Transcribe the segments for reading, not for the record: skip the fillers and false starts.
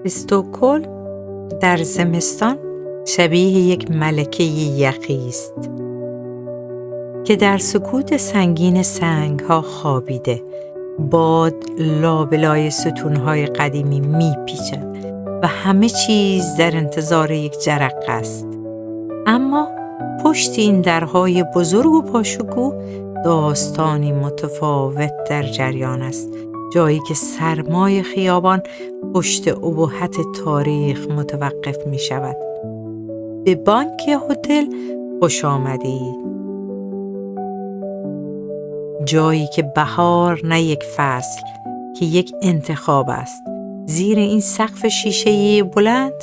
استکهلم در زمستان شبیه یک ملکه یخی است که در سکوت سنگین سنگ‌ها خوابیده. باد لابلای ستون‌های قدیمی می‌پیچد و همه چیز در انتظار یک جرقه است. اما پشت این درهای بزرگ و پاشکوه داستانی متفاوت در جریان است، جایی که سرمای خیابان پشت ابهت تاریخ متوقف می شود. به بانک هتل خوش آمدید، جایی که بهار نه یک فصل که یک انتخاب است. زیر این سقف شیشه‌ای بلند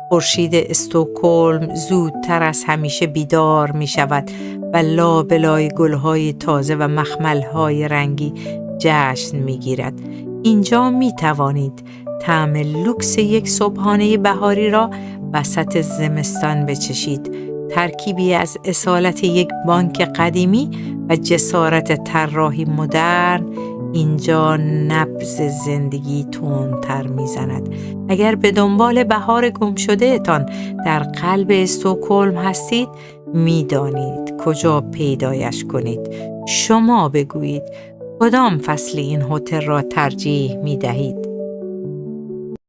خورشید استکهلم زودتر از همیشه بیدار می شود و لابلای گلهای تازه و مخملهای رنگی جشن می گیرد. اینجا می توانید طعم لوکس یک صبحانه بهاری را وسط زمستان بچشید، ترکیبی از اصالت یک بانک قدیمی و جسارت طراحی مدرن. اینجا نبض زندگی تندتر میزند. اگر به دنبال بهار گم شده تان در قلب استکهلم هستید، میدانید کجا پیدایش کنید. شما بگویید کدام فصل این هتل را ترجیح می دهید؟